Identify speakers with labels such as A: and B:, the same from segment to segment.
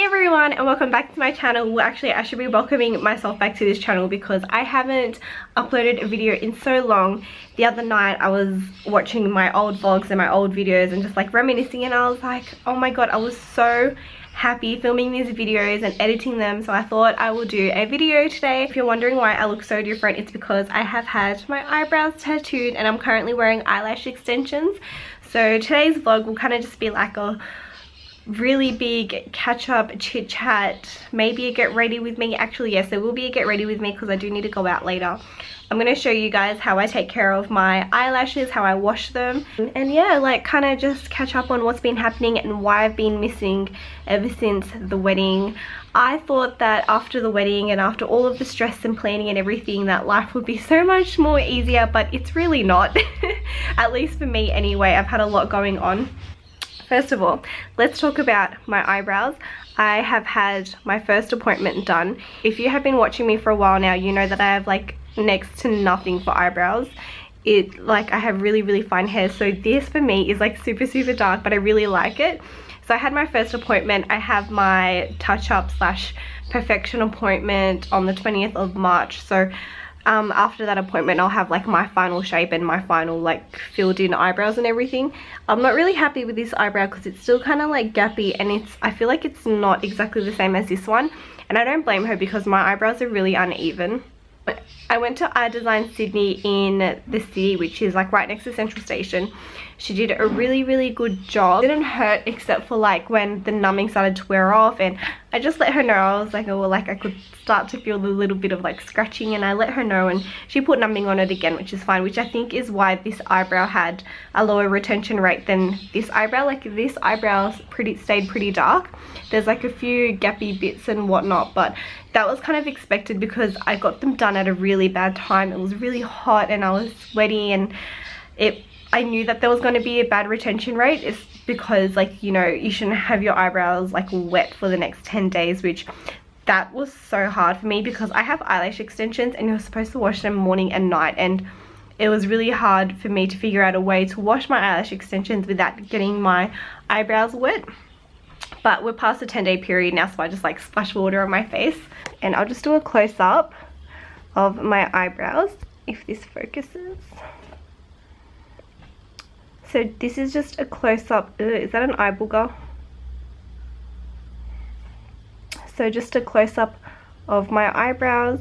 A: everyone and welcome back to my channel. Well, actually I should be welcoming myself back to this channel because I haven't uploaded a video in so long. The other night I was watching my old vlogs and my old videos and just like reminiscing, and I was like, oh my god, I was so happy filming these videos and editing them, so I thought I will do a video today. If you're wondering why I look so different, it's because I have had my eyebrows tattooed and I'm currently wearing eyelash extensions. So today's vlog will kind of just be like a really big catch up, chit chat, maybe a get ready with me. Actually yes, there will be a get ready with me because I do need to go out later. I'm going to show you guys how I take care of my eyelashes, how I wash them, and yeah, like kind of just catch up on what's been happening and why I've been missing ever since the wedding. I thought that after the wedding and after all of the stress and planning and everything that life would be so much more easier, but it's really not. At least for me anyway. I've had a lot going on. First of all, let's talk about my eyebrows. I have had my first appointment done. If you have been watching me for a while now, you know that I have like next to nothing for eyebrows. I have really fine hair, so this for me is like super dark, but I really like it. So I had my first appointment. I have my touch-up / perfection appointment on the 20th of March. So after that appointment I'll have like my final shape and my final like filled in eyebrows and everything. I'm not really happy with this eyebrow because it's still kind of like gappy, and I feel like it's not exactly the same as this one, and I don't blame her because my eyebrows are really uneven. I went to Eye Design Sydney in the city, which is like right next to Central Station. She did a really good job. It didn't hurt except for like when the numbing started to wear off, and I just let her know. I was like, oh well, like I could start to feel a little bit of like scratching, and I let her know, and she put numbing on it again, which is fine, which I think is why this eyebrow had a lower retention rate than this eyebrow. Like this eyebrow stayed pretty dark. There's like a few gappy bits and whatnot, but that was kind of expected because I got them done at a really bad time. It was really hot and I was sweaty, and I knew that there was going to be a bad retention rate. It's because, like, you know, you shouldn't have your eyebrows like wet for the next 10 days, which that was so hard for me because I have eyelash extensions and you're supposed to wash them morning and night, and it was really hard for me to figure out a way to wash my eyelash extensions without getting my eyebrows wet. But we're past the 10-day period now, so I just like splash water on my face, and I'll just do a close-up of my eyebrows if this focuses. So this is just a close-up. Is that an eye booger? So just a close-up of my eyebrows.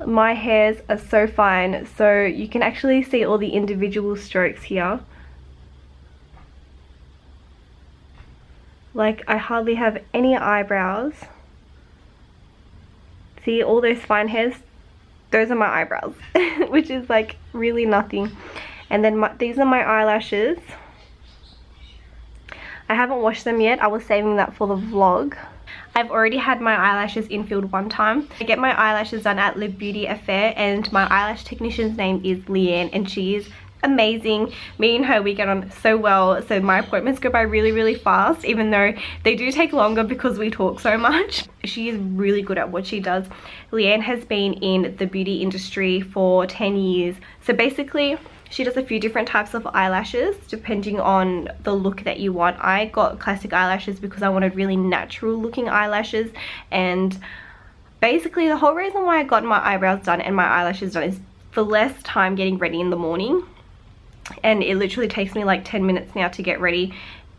A: My hairs are so fine, so you can actually see all the individual strokes here. Like, I hardly have any eyebrows. See all those fine hairs? Those are my eyebrows, which is like really nothing. And then these are my eyelashes. I haven't washed them yet. I was saving that for the vlog. I've already had my eyelashes infilled one time. I get my eyelashes done at Le Beauty Affair, and my eyelash technician's name is Leanne, and she is amazing. Me and her, we get on so well, so my appointments go by really fast, even though they do take longer because we talk so much. She is really good at what she does. Leanne has been in the beauty industry for 10 years, so basically she does a few different types of eyelashes depending on the look that you want. I got classic eyelashes because I wanted really natural looking eyelashes, and basically the whole reason why I got my eyebrows done and my eyelashes done is for less time getting ready in the morning. And it literally takes me like 10 minutes now to get ready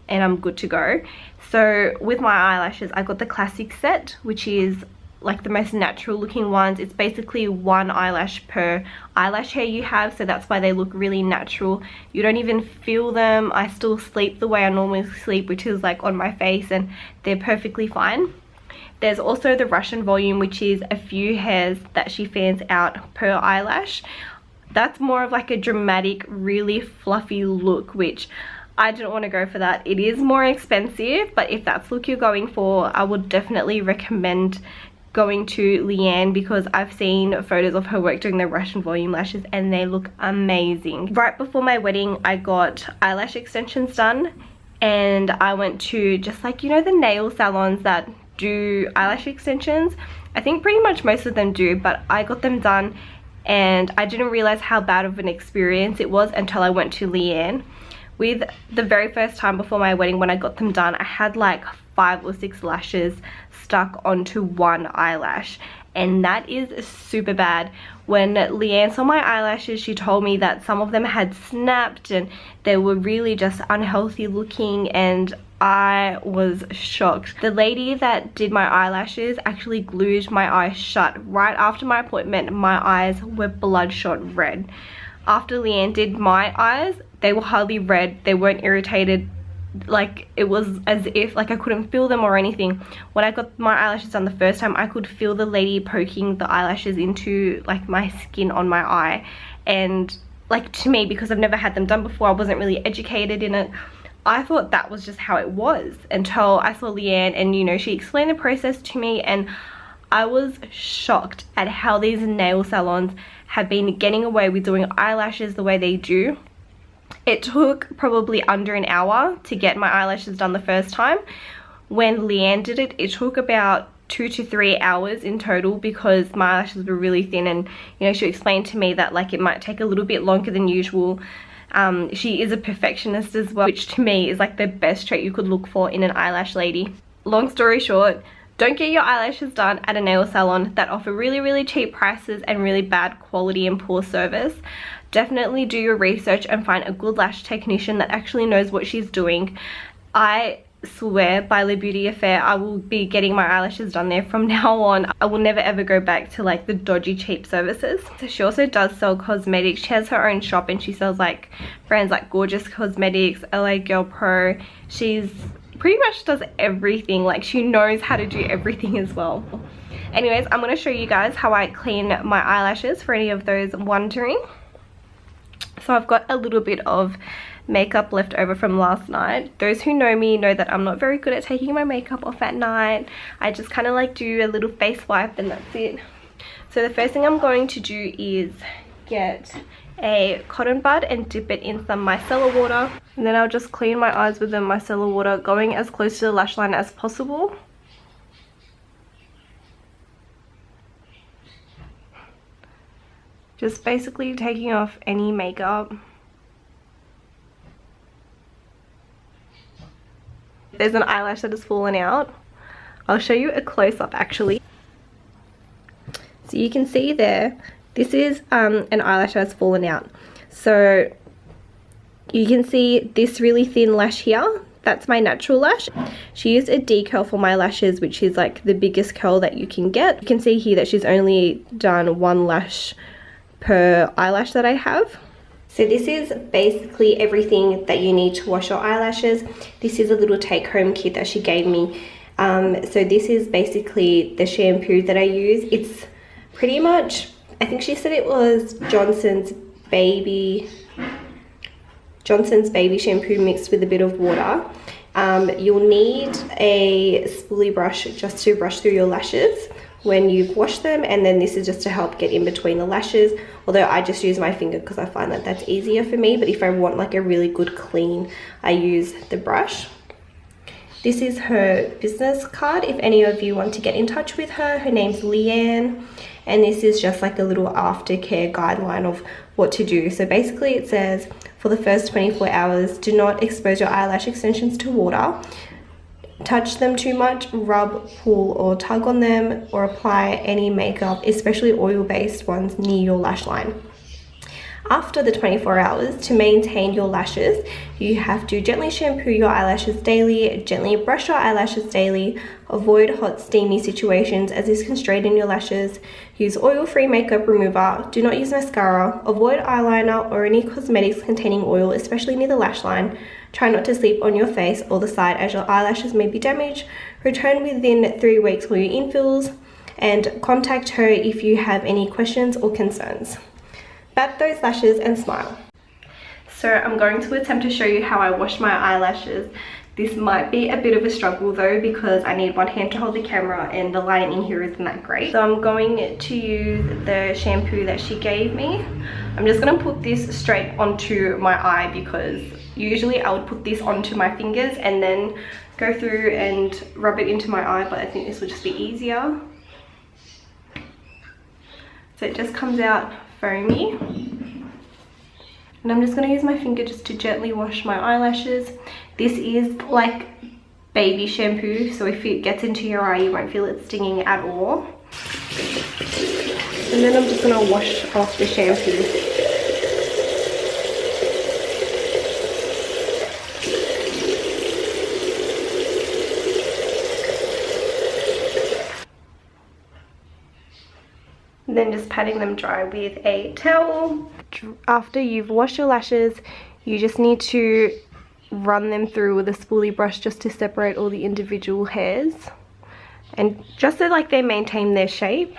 A: and I'm good to go. So with my eyelashes, I got the classic set, which is like the most natural looking ones. It's basically one eyelash per eyelash hair you have, so that's why they look really natural. You don't even feel them. I still sleep the way I normally sleep, which is like on my face, and they're perfectly fine. There's also the Russian volume, which is a few hairs that she fans out per eyelash. That's more of like a dramatic, really fluffy look, which I didn't want to go for that. It is more expensive, but if that's the look you're going for, I would definitely recommend going to Leanne because I've seen photos of her work doing the Russian volume lashes and they look amazing. Right before my wedding, I got eyelash extensions done, and I went to just like, you know, the nail salons that do eyelash extensions. I think pretty much most of them do, but I got them done and I didn't realize how bad of an experience it was until I went to Leanne. With the very first time before my wedding when I got them done, I had like 5 or 6 lashes stuck onto one eyelash, and that is super bad. When Leanne saw my eyelashes, she told me that some of them had snapped and they were really just unhealthy looking, and I was shocked. The lady that did my eyelashes actually glued my eyes shut. Right after my appointment, my eyes were bloodshot red. After Leanne did my eyes, they were hardly red, they weren't irritated. Like, it was as if like I couldn't feel them or anything. When I got my eyelashes done the first time, I could feel the lady poking the eyelashes into like my skin on my eye, and like, to me, because I've never had them done before, I wasn't really educated in it, I thought that was just how it was until I saw Leanne, and you know, she explained the process to me, and I was shocked at how these nail salons have been getting away with doing eyelashes the way they do. It took probably under an hour to get my eyelashes done the first time. When Leanne did it, it took about 2 to 3 hours in total, because my eyelashes were really thin, and you know, she explained to me that like it might take a little bit longer than usual. She is a perfectionist as well, which to me is like the best trait you could look for in an eyelash lady. Long story short, don't get your eyelashes done at a nail salon that offer really cheap prices and really bad quality and poor service. Definitely do your research and find a good lash technician that actually knows what she's doing. I swear by Le Beauty Affair, I will be getting my eyelashes done there from now on. I will never ever go back to like the dodgy cheap services. So she also does sell cosmetics. She has her own shop and she sells like brands like Gorgeous Cosmetics, LA Girl Pro. She's pretty much does everything. Like, she knows how to do everything as well. Anyways, I'm going to show you guys how I clean my eyelashes for any of those wondering. So I've got a little bit of makeup left over from last night. Those who know me know that I'm not very good at taking my makeup off at night. I just kind of like do a little face wipe and that's it. So the first thing I'm going to do is get a cotton bud and dip it in some micellar water, and then I'll just clean my eyes with the micellar water, going as close to the lash line as possible. Just basically taking off any makeup. There's an eyelash that has fallen out. I'll show you a close-up actually. So you can see there, this is an eyelash that's fallen out. So you can see this really thin lash here. That's my natural lash. She used a decurl for my lashes, which is like the biggest curl that you can get. You can see here that she's only done 1 lash per eyelash that I have. So this is basically everything that you need to wash your eyelashes. This is a little take-home kit that she gave me. So this is basically the shampoo that I use. It's pretty much, I think she said it was Johnson's baby shampoo mixed with a bit of water. You'll need a spoolie brush just to brush through your lashes when you've washed them, and then this is just to help get in between the lashes, although I just use my finger because I find that that's easier for me. But if I want like a really good clean, I use the brush. This is her business card if any of you want to get in touch with her. Her name's Leanne, and this is just like a little aftercare guideline of what to do. So basically it says, for the first 24 hours, do not expose your eyelash extensions to water. Touch them too much, rub, pull or tug on them, or apply any makeup, especially oil-based ones, near your lash line. After the 24 hours, to maintain your lashes, you have to gently shampoo your eyelashes daily, gently brush your eyelashes daily, avoid hot steamy situations as this can straighten your lashes, use oil-free makeup remover, do not use mascara, avoid eyeliner or any cosmetics containing oil, especially near the lash line, try not to sleep on your face or the side as your eyelashes may be damaged, return within 3 weeks for your infills, and contact her if you have any questions or concerns. Bat those lashes and smile. So I'm going to attempt to show you how I wash my eyelashes. This might be a bit of a struggle though, because I need one hand to hold the camera and the lighting in here isn't that great. So I'm going to use the shampoo that she gave me. I'm just going to put this straight onto my eye, because usually I would put this onto my fingers and then go through and rub it into my eye, but I think this would just be easier. So it just comes out foamy. And I'm just going to use my finger just to gently wash my eyelashes. This is like baby shampoo, so if it gets into your eye you won't feel it stinging at all. And then I'm just going to wash off the shampoo. Then just patting them dry with a towel. After you've washed your lashes, you just need to run them through with a spoolie brush just to separate all the individual hairs, and just so like they maintain their shape.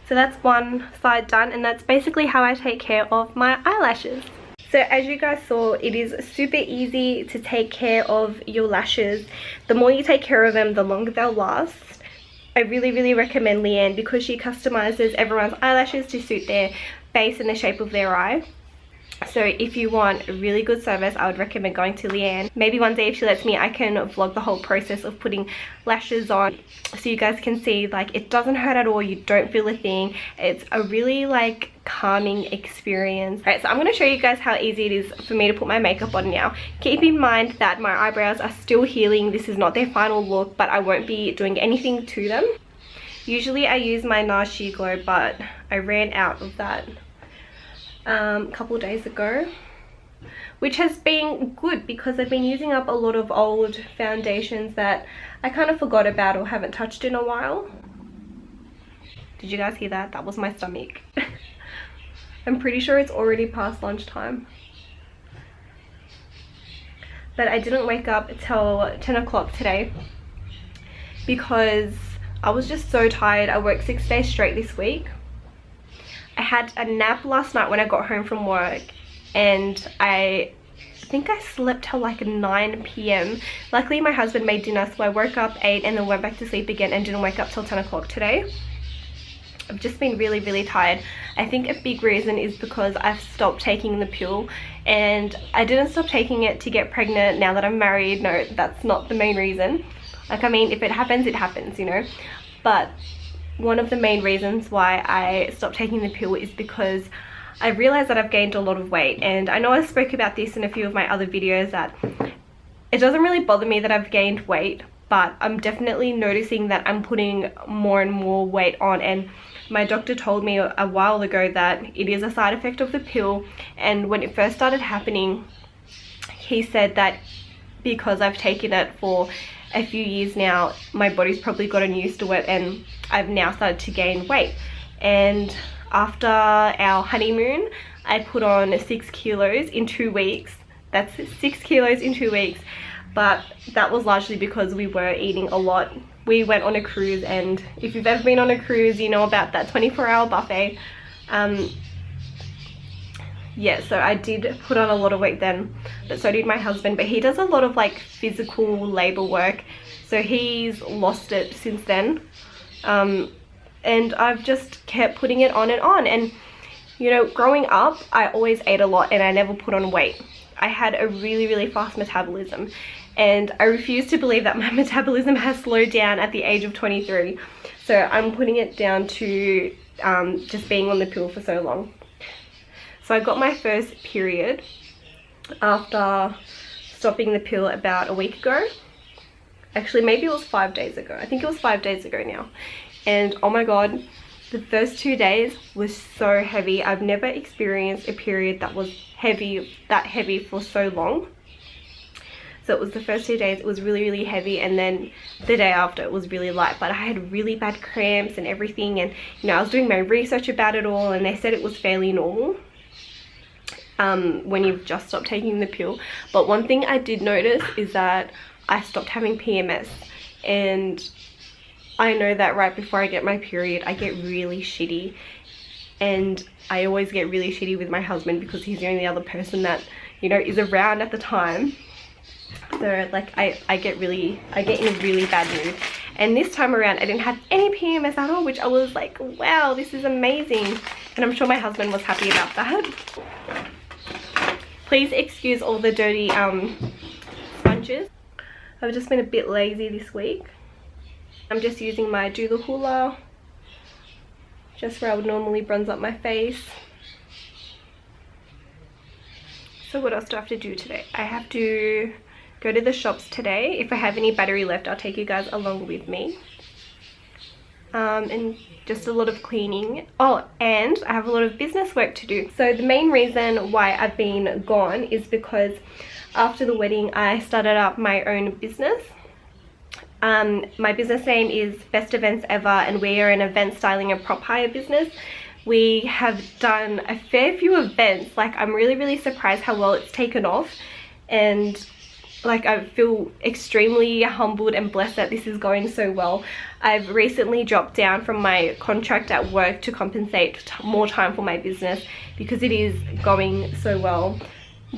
A: So that's one side done, and that's basically how I take care of my eyelashes. So as you guys saw, it is super easy to take care of your lashes. The more you take care of them, the longer they'll last. I really recommend Leanne because she customizes everyone's eyelashes to suit their face and the shape of their eye. So if you want a really good service, I would recommend going to Leanne. Maybe one day if she lets me, I can vlog the whole process of putting lashes on so you guys can see like it doesn't hurt at all. You don't feel a thing. It's a really like calming experience. Alright, so I'm going to show you guys how easy it is for me to put my makeup on now. Keep in mind that my eyebrows are still healing. This is not their final look, but I won't be doing anything to them. Usually I use my NARS Sheer Glow, but I ran out of that a couple days ago, which has been good because I've been using up a lot of old foundations that I kind of forgot about or haven't touched in a while. Did you guys hear that? That was my stomach. I'm pretty sure it's already past lunchtime, but I didn't wake up till 10 o'clock today because I was just so tired. I worked 6 days straight this week. I had a nap last night when I got home from work, and I think I slept till like 9 p.m. Luckily my husband made dinner, so I woke up, ate, and then went back to sleep again and didn't wake up till 10 o'clock today. I've just been really tired. I think a big reason is because I've stopped taking the pill, and I didn't stop taking it to get pregnant now that I'm married. No, that's not the main reason. Like, I mean, if it happens, it happens, you know. But one of the main reasons why I stopped taking the pill is because I realized that I've gained a lot of weight, and I know I spoke about this in a few of my other videos that it doesn't really bother me that I've gained weight, but I'm definitely noticing that I'm putting more and more weight on. And my doctor told me a while ago that it is a side effect of the pill, and when it first started happening, he said that because I've taken it for a few years now, my body's probably gotten used to it, and I've now started to gain weight. And after our honeymoon, I put on 6 kilos in 2 weeks. That's 6 kilos in 2 weeks, but that was largely because we were eating a lot. We went on a cruise, and if you've ever been on a cruise, you know about that 24-hour buffet. Yeah, so I did put on a lot of weight then, but so did my husband. But he does a lot of like physical labor work, so he's lost it since then. And I've just kept putting it on and on. And you know, growing up, I always ate a lot and I never put on weight. I had a really fast metabolism, and I refuse to believe that my metabolism has slowed down at the age of 23. So I'm putting it down to just being on the pill for so long. So I got my first period after stopping the pill about a week ago. Actually, maybe it was 5 days ago. I think it was 5 days ago now. And oh my god, the first 2 days was so heavy. I've never experienced a period that was that heavy for so long. So it was the first 2 days, it was really heavy, and then the day after it was really light. But I had really bad cramps and everything, and you know, I was doing my research about it all, and they said it was fairly normal when you've just stopped taking the pill. But one thing I did notice is that I stopped having PMS, and I know that right before I get my period I get really shitty, and I always get really shitty with my husband because he's the only other person that, you know, is around at the time. So like I get in a really bad mood. And this time around I didn't have any PMS at all, which I was like, wow, this is amazing. And I'm sure my husband was happy about that. Please excuse all the dirty sponges. I've just been a bit lazy this week. I'm just using my Do the Hula just where I would normally bronze up my face. So what else do I have to do today? I have to go to the shops today. If I have any battery left, I'll take you guys along with me. And just a lot of cleaning. Oh, and I have a lot of business work to do. So the main reason why I've been gone is because after the wedding I started up my own business. My business name is Best Events Ever, and we are an event styling and prop hire business. We have done a fair few events. Like, I'm really surprised how well it's taken off, and like I feel extremely humbled and blessed that this is going so well. I've recently dropped down from my contract at work to compensate more time for my business because it is going so well.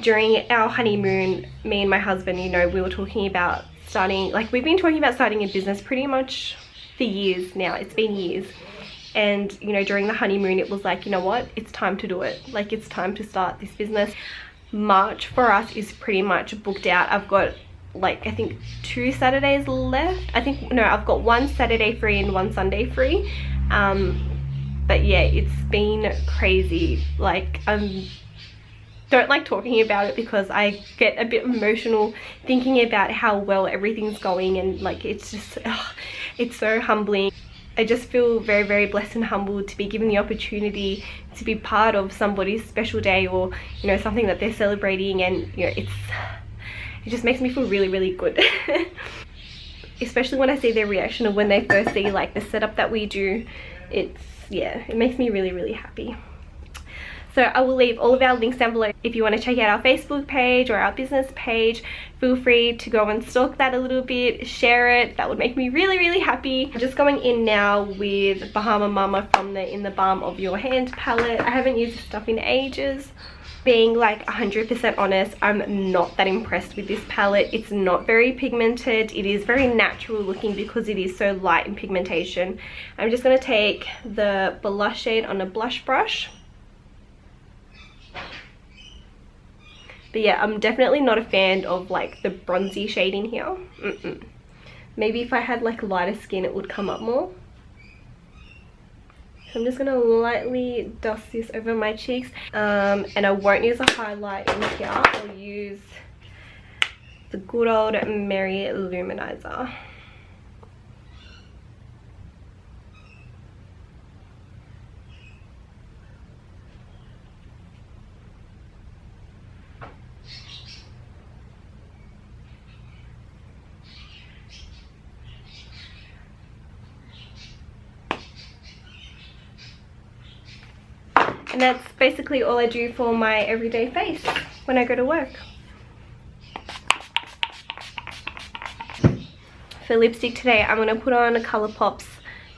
A: During our honeymoon, me and my husband, you know, we were talking about starting, like, we've been talking about starting a business pretty much for years now. It's been years. And, you know, during the honeymoon, it was like, you know what, it's time to do it. Like, it's time to start this business. March for us is pretty much booked out. I've got, like, I think 2 Saturdays left. I've got 1 Saturday free and 1 Sunday free. But yeah, it's been crazy. Like, don't like talking about it because I get a bit emotional thinking about how well everything's going, and like, it's just, it's so humbling. I just feel very blessed and humbled to be given the opportunity to be part of somebody's special day, or, you know, something that they're celebrating, and, you know, it just makes me feel really good. Especially when I see their reaction of when they first see, like, the setup that we do. Yeah, it makes me really happy. So I will leave all of our links down below. If you want to check out our Facebook page or our business page, feel free to go and stalk that a little bit, share it. That would make me really happy. I'm just going in now with Bahama Mama from the In the Balm of Your Hand palette. I haven't used this stuff in ages. Being like 100% honest, I'm not that impressed with this palette. It's not very pigmented. It is very natural looking because it is so light in pigmentation. I'm just going to take the blush shade on a blush brush. But yeah, I'm definitely not a fan of like the bronzy shade in here. Maybe if I had like lighter skin it would come up more. So I'm just gonna lightly dust this over my cheeks, and I won't use a highlight in here. I'll use the good old Mary Luminizer. And that's basically all I do for my everyday face when I go to work. For lipstick today, I'm going to put on Colourpop's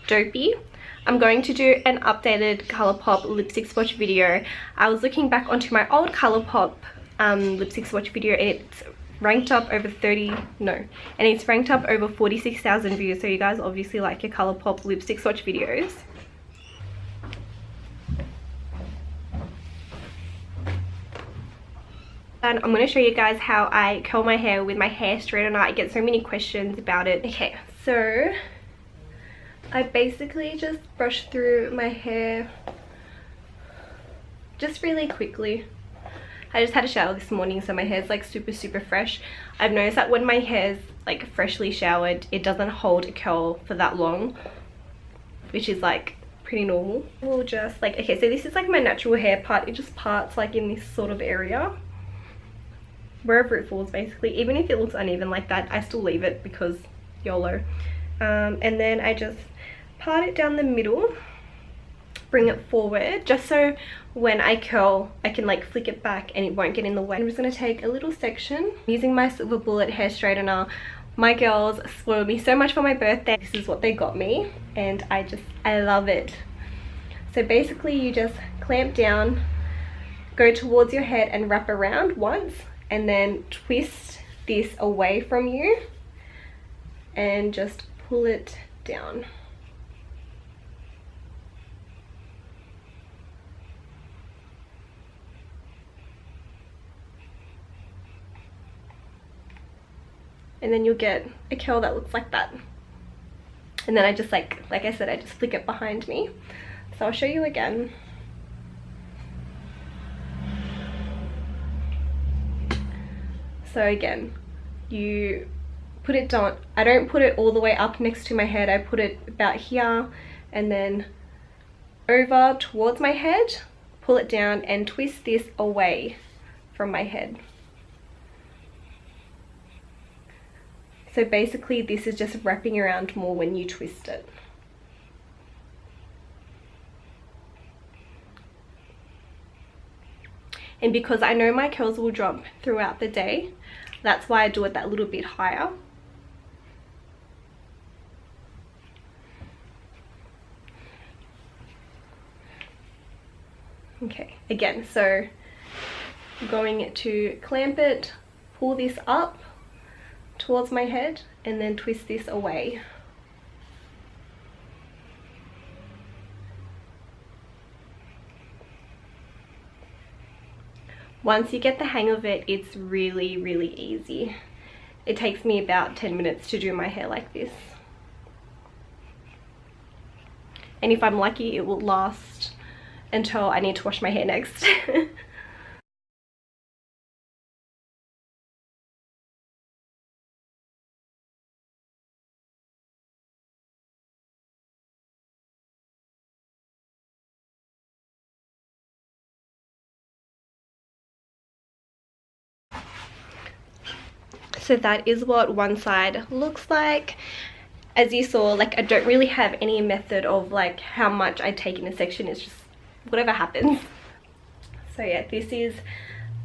A: Dopey. I'm going to do an updated Colourpop lipstick swatch video. I was looking back onto my old Colourpop lipstick swatch video, and it's ranked up over 46,000 views. So you guys obviously like your Colourpop lipstick swatch videos. And I'm going to show you guys how I curl my hair with my hair straightener. I get so many questions about it. Okay, so I basically just brush through my hair just really quickly. I just had a shower this morning, so my hair's like super fresh. I've noticed that when my hair's like freshly showered, it doesn't hold a curl for that long, which is like pretty normal. We'll just like, okay, so this is like my natural hair part. It just parts like in this sort of area, wherever it falls basically. Even if it looks uneven like that, I still leave it because YOLO. And then I just part it down the middle, bring it forward, just so when I curl I can like flick it back and it won't get in the way. I'm just going to take a little section using my Silver Bullet hair straightener. My girls spoiled me so much for my birthday. This is what they got me, and I love it. So basically you just clamp down, go towards your head and wrap around once, and then twist this away from you and just pull it down. And then you'll get a curl that looks like that. And then I just like I said, I just flick it behind me. So I'll show you again. So again, you put it down. I don't put it all the way up next to my head. I put it about here and then over towards my head, pull it down and twist this away from my head. So basically this is just wrapping around more when you twist it. And because I know my curls will drop throughout the day, that's why I do it that little bit higher. Okay, again, so I'm going to clamp it, pull this up towards my head, and then twist this away. Once you get the hang of it, it's really, really easy. It takes me about 10 minutes to do my hair like this. And if I'm lucky, it will last until I need to wash my hair next. So that is what one side looks like. As you saw, like, I don't really have any method of like how much I take in a section. It's just whatever happens. So yeah, this is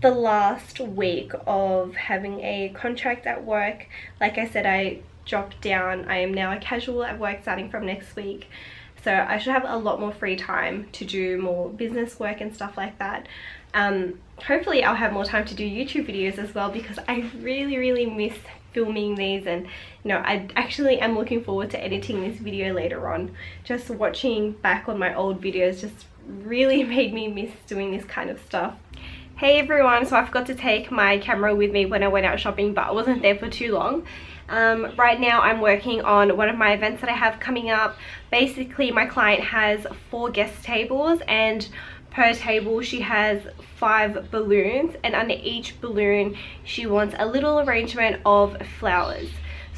A: the last week of having a contract at work. Like I said, I dropped down. I am now a casual at work starting from next week. So I should have a lot more free time to do more business work and stuff like that. Hopefully I'll have more time to do YouTube videos as well, because I really miss filming these, and you know, I actually am looking forward to editing this video later on. Just watching back on my old videos just really made me miss doing this kind of stuff. Hey everyone, so I forgot to take my camera with me when I went out shopping, but I wasn't there for too long. Right now I'm working on one of my events that I have coming up. Basically my client has 4 guest tables, and per table she has 5 balloons, and under each balloon she wants a little arrangement of flowers.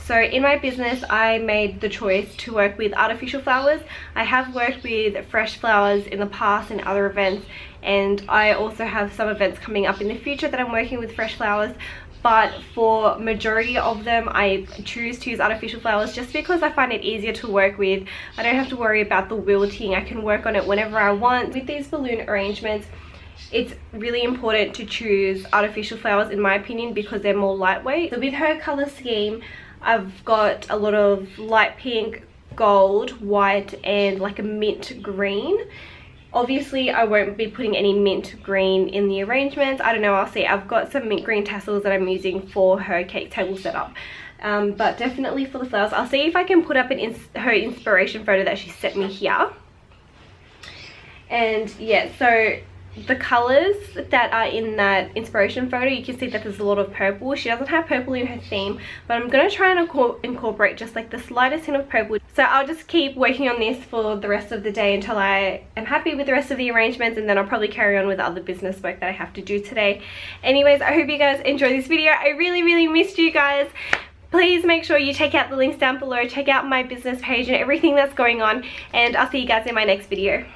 A: So in my business I made the choice to work with artificial flowers. I have worked with fresh flowers in the past in other events, and I also have some events coming up in the future that I'm working with fresh flowers. But for majority of them I choose to use artificial flowers just because I find it easier to work with. I don't have to worry about the wilting. I can work on it whenever I want. With these balloon arrangements, it's really important to choose artificial flowers in my opinion, because they're more lightweight. So with her color scheme, I've got a lot of light pink, gold, white, and like a mint green. Obviously I won't be putting any mint green in the arrangements. I don't know, I'll see. I've got some mint green tassels that I'm using for her cake table setup. But definitely for the flowers, I'll see if I can put up her inspiration photo that she sent me here. And yeah, so the colors that are in that inspiration photo, you can see that there's a lot of purple. She doesn't have purple in her theme, but I'm going to try and incorporate just like the slightest hint of purple. So I'll just keep working on this for the rest of the day until I am happy with the rest of the arrangements, and then I'll probably carry on with other business work that I have to do today. Anyways, I hope you guys enjoyed this video. I really missed you guys. Please make sure you check out the links down below, check out my business page and everything that's going on, and I'll see you guys in my next video.